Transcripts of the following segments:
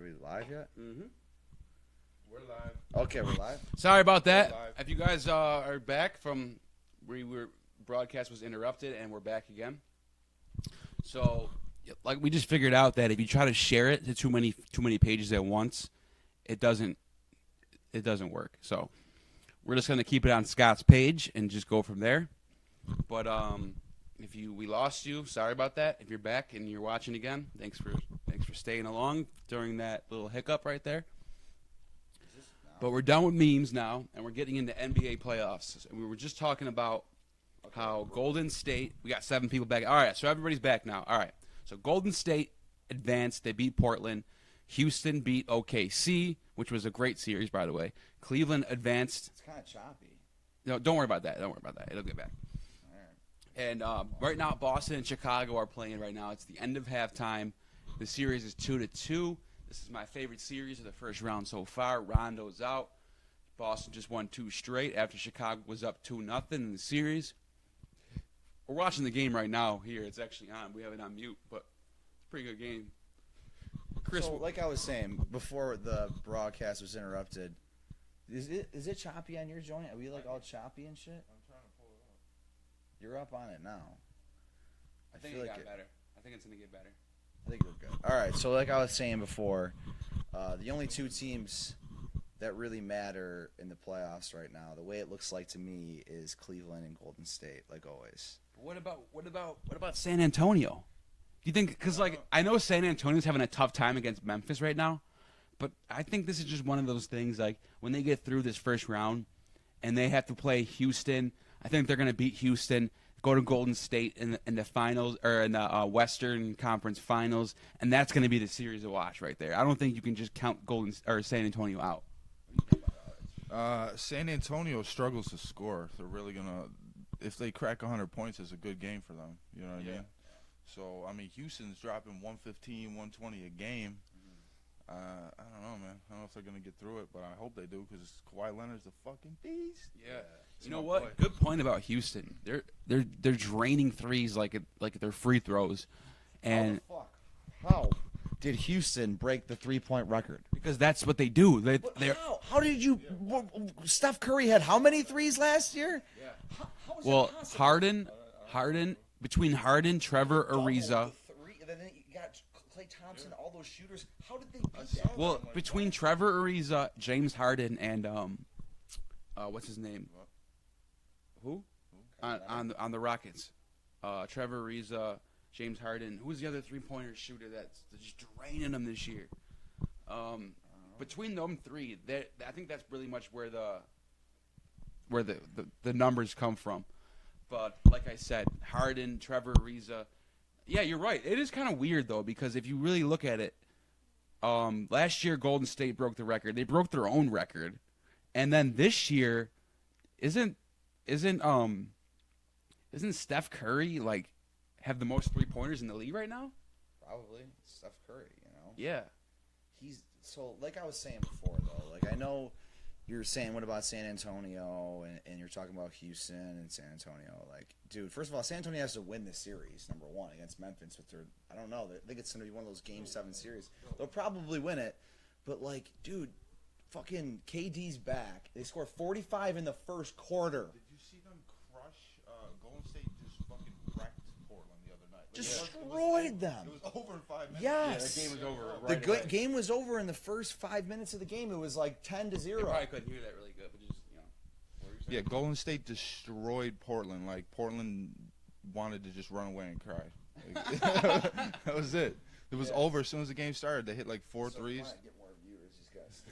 Are we live yet? Mm-hmm. We're live. Okay, we're live. Sorry about that. If you guys are back from where broadcast was interrupted, and we're back again. So, like we just figured out that if you try to share it to too many pages at once, it doesn't work. So, we're just gonna keep it on Scott's page and just go from there. But if we lost you, sorry about that. If you're back and you're watching again, thanks for staying along during that little hiccup right there. But we're done with memes now, and we're getting into NBA playoffs. And we were just talking about how Golden State, we got 7 people back. All right, so everybody's back now. All right, so Golden State advanced. They beat Portland. Houston beat OKC, which was a great series, by the way. Cleveland advanced. It's kind of choppy. No, don't worry about that. It'll get back. All right. And right now, Boston and Chicago are playing right now. It's the end of halftime. The series is 2-2. This is my favorite series of the first round so far. Rondo's out. Boston just won 2 straight after Chicago was up 2-0 in the series. We're watching the game right now here. It's actually on. We have it on mute, but it's a pretty good game. Chris, So, like I was saying before the broadcast was interrupted, is it choppy on your joint? Are we like all choppy and shit? I'm trying to pull it up. You're up on it now. I think it got better. I think it's going to get better. I think we're good. All right, so like I was saying before, the only 2 teams that really matter in the playoffs right now, the way it looks like to me, is Cleveland and Golden State, like always. What about San Antonio? Do you think? Because I know San Antonio's having a tough time against Memphis right now, but I think this is just one of those things. Like when they get through this first round, and they have to play Houston, I think they're going to beat Houston. Go to Golden State in the finals or in the Western Conference Finals, and that's going to be the series to watch right there. I don't think you can just count San Antonio out. San Antonio struggles to score. They're really gonna, if they crack 100 points, it's a good game for them. You know what I mean? So I mean, Houston's dropping 115, 120 a game. I don't know, man. I don't know if they're gonna get through it, but I hope they do because Kawhi Leonard's a fucking beast. Yeah. You know what? Good point about Houston. They're draining threes like they're free throws, and How did Houston break the 3-point record? because that's what they do. They're How did you? Steph Curry had how many threes last year? Yeah. How is well, that possible? Harden between Harden, Trevor Ariza. Double the 3, and then you got Klay Thompson, all those shooters. How did they beat that? Well, between Trevor Ariza, James Harden, and what's his name? Who? On the Rockets. Trevor Ariza, James Harden. Who's the other 3-pointer shooter that's just draining them this year? Between them 3, I think that's really much where the numbers come from. But like I said, Harden, Trevor Ariza. Yeah, you're right. It is kind of weird though because if you really look at it, last year Golden State broke the record. They broke their own record, and then this year, isn't Steph Curry have the most 3-pointers in the league right now? Probably Steph Curry. You know. Yeah. He's so like I was saying before though. Like I know you're saying what about San Antonio and you're talking about Houston and San Antonio. Like, dude, first of all, San Antonio has to win this series number 1 against Memphis. But I don't know. I think it's going to be one of those Game 7 series. They'll probably win it. But like, dude, fucking KD's back. They scored 45 in the first quarter. Did you see them crush Golden State? Just fucking wrecked Portland the other night. Destroyed them. It was over in 5 minutes. Yes. Yeah, the game was over. The Right away. game was over in the first 5 minutes of the game. It was like 10-0. You probably couldn't hear that really good, but just what were you saying? Yeah, Golden State destroyed Portland. Like Portland wanted to just run away and cry. That was it. It was over as soon as the game started. They hit like 4 threes. Get more viewers, these guys.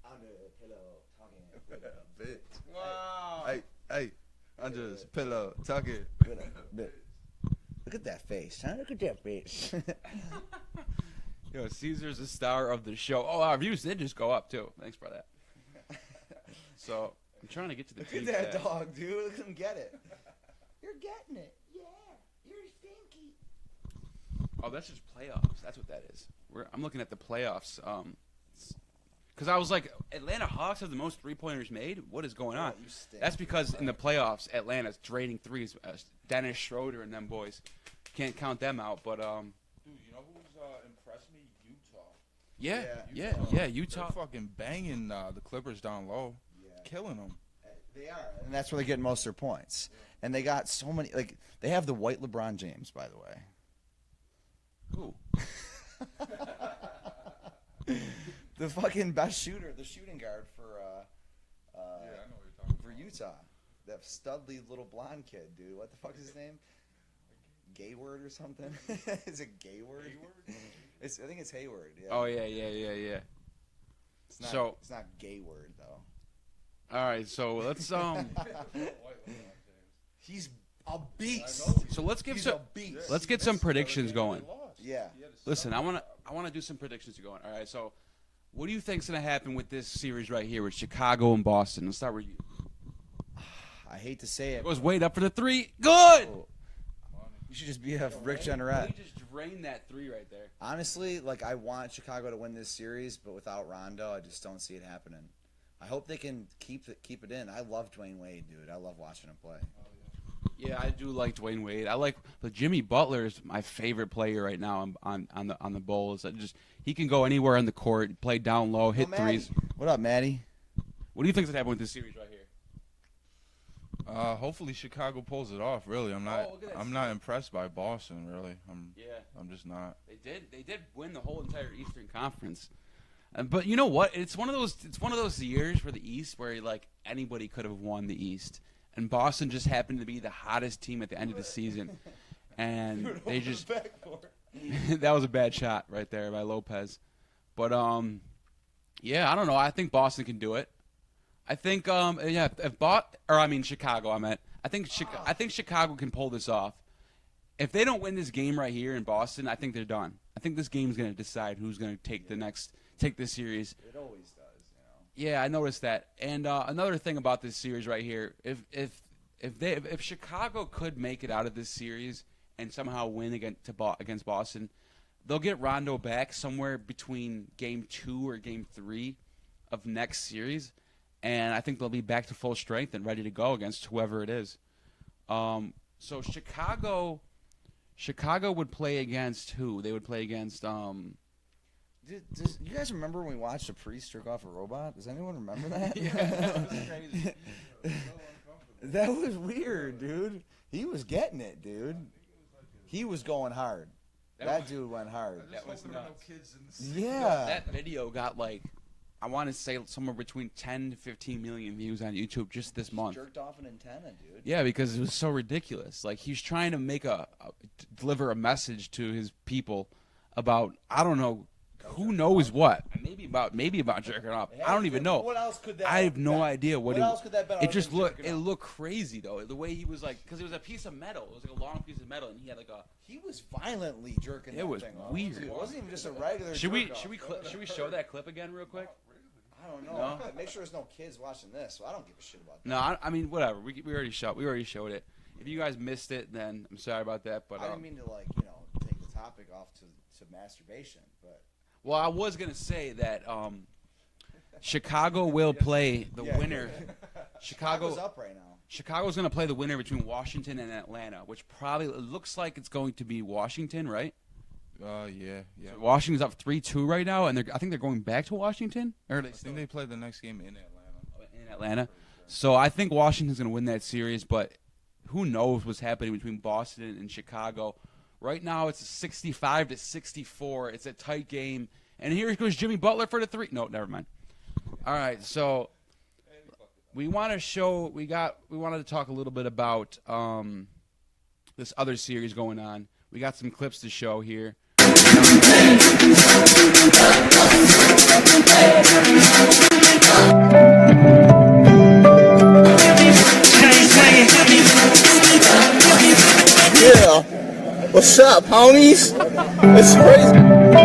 Under the pillow, talking with a bitch. Wow. Hey, under this pillow, talking. Look at that face, huh? Look at that face. Yo, Caesar's the star of the show. Oh, our views did just go up too. Thanks for that. So I'm trying to get to the Look team at that stat. dog, dude. Look at him get it. You're getting it. Yeah. You're stinky. Oh, that's just playoffs. That's what that is. I'm looking at the playoffs. Because I was like, Atlanta Hawks have the most 3-pointers made? What is going on? You stink. That's because in the playoffs, Atlanta's draining threes. Dennis Schroeder and them boys. Can't count them out, but Dude, you know who's impressed me? Utah. Yeah, Utah. They're fucking banging the Clippers down low, killing them. They are, and that's where they're getting most of their points. And they got so many. Like they have the white LeBron James, by the way. Ooh. The fucking best shooter, the shooting guard for I know what you're talking for Utah. That studly little blonde kid, dude. What the fuck is his name? Gayward or something? Is it Gayward? I think it's Hayward. Yeah. Oh yeah. It's not Gayward though. All right, so let's He's a beast. So let's give He's some. a beast. Let's get some predictions going. Yeah. Listen, I want to do some predictions going. All right, so what do you think's gonna happen with this series right here with Chicago and Boston? Let's start with you. I hate to say it. It goes Wade up for the three. Good. You should just be a Rick Jeanneret. He just drained that three right there. Honestly, like I want Chicago to win this series, but without Rondo, I just don't see it happening. I hope they can keep it in. I love Dwayne Wade, dude. I love watching him play. Yeah, I do like Dwayne Wade. But Jimmy Butler is my favorite player right now on the Bulls. He can go anywhere on the court, play down low, hit threes. What up, Maddie? What do you think's gonna happen with this series right here? Hopefully Chicago pulls it off. Really, I'm not impressed by Boston. Really, I'm just not. They did win the whole entire Eastern Conference. But you know what? It's one of those years for the East where like anybody could have won the East, and Boston just happened to be the hottest team at the end of the season, and they just that was a bad shot right there by Lopez. But yeah, I don't know. I think Boston can do it. I think Chicago. I think Chicago can pull this off. If they don't win this game right here in Boston, I think they're done. I think this game's going to decide who's going to take this series. It always does, you know. Yeah, I noticed that. And another thing about this series right here, if Chicago could make it out of this series and somehow win against Boston, they'll get Rondo back somewhere between Game 2 or Game 3 of next series, and I think they'll be back to full strength and ready to go against whoever it is. So Chicago would play against who? They would play against. You guys remember when we watched a priest jerk off a robot? Does anyone remember that? Yeah, that was crazy. That was weird, dude. He was getting it, dude. He was going hard. That dude went hard. That was nuts. Yeah. That video got I want to say somewhere between 10 to 15 million views on YouTube just this month. Jerked off an antenna, dude. Yeah, because it was so ridiculous. Like he's trying to deliver a message to his people about I don't know. Who knows what? Maybe about jerking off. I don't even know. What else could that? I have no idea what else could that be? It just looked crazy though. The way he was because it was a piece of metal. It was like a long piece of metal, and he had He was violently jerking. It was weird. It wasn't even just a regular. Should we show that clip again real quick? I don't know. No? Make sure there's no kids watching this. So I don't give a shit about that. No, I mean whatever. We already showed it. If you guys missed it, then I'm sorry about that. But I didn't mean to take the topic off to masturbation, but. Well, I was going to say that Chicago will play the winner. Chicago's up right now. Chicago's going to play the winner between Washington and Atlanta, which probably looks like it's going to be Washington, right? Yeah. So Washington's up 3-2 right now, and I think they're going back to Washington. I think they play the next game in Atlanta. So I think Washington's going to win that series, but who knows what's happening between Boston and Chicago. Right now, it's 65-64. It's a tight game. And here goes Jimmy Butler for the three. No, never mind. All right, so we want to show. We wanted to talk a little bit about this other series going on. We got some clips to show here. Yeah. What's up, homies? It's crazy.